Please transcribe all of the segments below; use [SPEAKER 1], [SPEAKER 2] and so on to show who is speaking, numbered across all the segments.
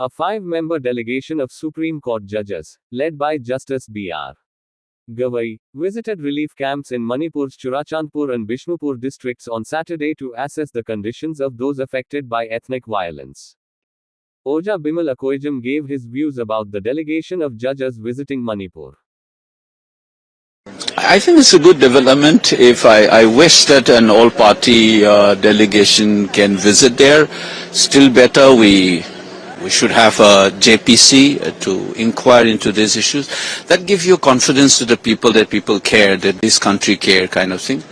[SPEAKER 1] A five-member delegation of Supreme Court judges, led by Justice B.R. Gavai, visited relief camps in Manipur's Churachandpur and Bishnupur districts on Saturday to assess the conditions of those affected by ethnic violence. Oja Bimal Akoijam gave his views about the delegation of judges visiting Manipur.
[SPEAKER 2] I think it's a good development. If I wish that an all-party delegation can visit there. Still better, we should have a JPC to inquire into these issues. That gives you confidence to the people that people care, that this country care, kind of thing.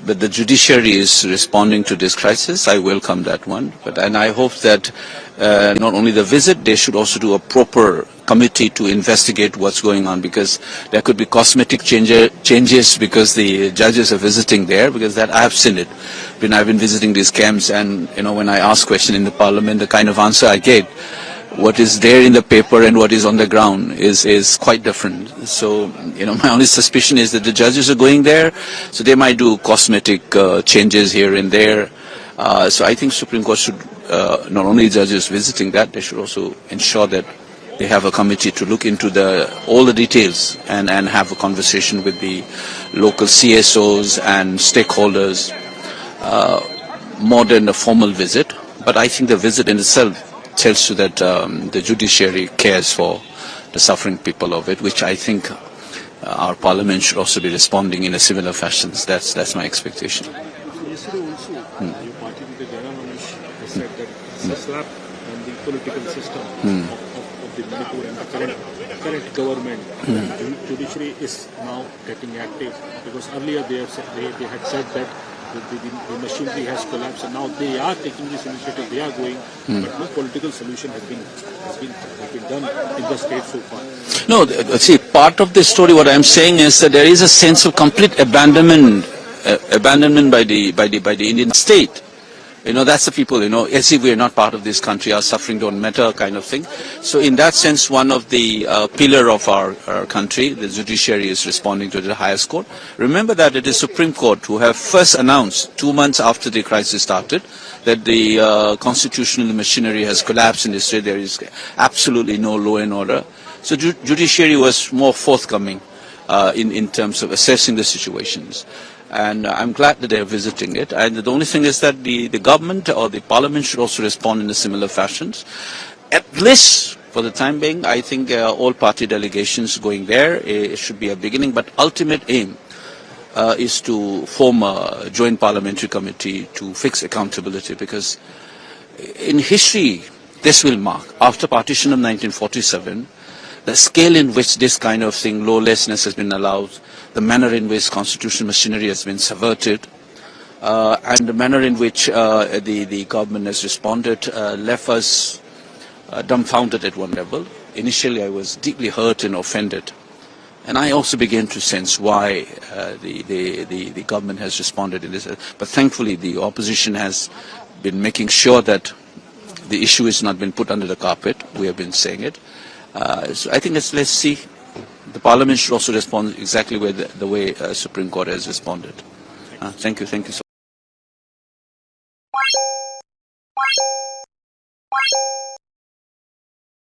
[SPEAKER 2] But the judiciary is responding to this crisis. I welcome that one. And I hope that not only the visit, they should also do a proper committee to investigate what's going on, because there could be cosmetic changes because the judges are visiting there, because that I have seen it when I've been visiting these camps, and when I ask questions in the parliament, the kind of answer I get, what is there in the paper and what is on the ground is quite different. So my only suspicion is that the judges are going there, so they might do cosmetic changes here and there. So I think Supreme Court should not only judges visiting that, they should also ensure that they have a committee to look into all the details and have a conversation with the local CSOs and stakeholders more than a formal visit. But I think the visit in itself tells you that the judiciary cares for the suffering people of it, which I think our parliament should also be responding in a similar fashion. That's my expectation.
[SPEAKER 3] Yesterday also, your party leader Jairam Ramesh has said that it's a slap on the political system of the Manipur and the current government. Judiciary is now getting active, because earlier they had said that the machinery has collapsed, and now they are taking this initiative, they are going, but no political solution has been done in the state so far.
[SPEAKER 2] No, see, part of the story, what I'm saying is that there is a sense of complete abandonment by the Indian state. That's the people, as if we are not part of this country, our suffering don't matter, kind of thing. So in that sense, one of the pillar of our country, the judiciary, is responding to the highest court. Remember that it is Supreme Court who have first announced 2 months after the crisis started that the constitutional machinery has collapsed in the state. There is absolutely no law and order. So judiciary was more forthcoming in terms of assessing the situations. And I'm glad that they're visiting it. And the only thing is that the government or the parliament should also respond in a similar fashions. At least for the time being, I think all party delegations going there, it should be a beginning. But ultimate aim is to form a joint parliamentary committee to fix accountability, because in history, this will mark, after partition of 1947, the scale in which this kind of thing, lawlessness, has been allowed, the manner in which constitutional machinery has been subverted, and the manner in which the government has responded left us dumbfounded at one level. Initially, I was deeply hurt and offended, and I also began to sense why the government has responded in this. But thankfully, the opposition has been making sure that the issue has not been put under the carpet. We have been saying it. So I think let's see. The Parliament should also respond exactly the way Supreme Court has responded. Thank you so much.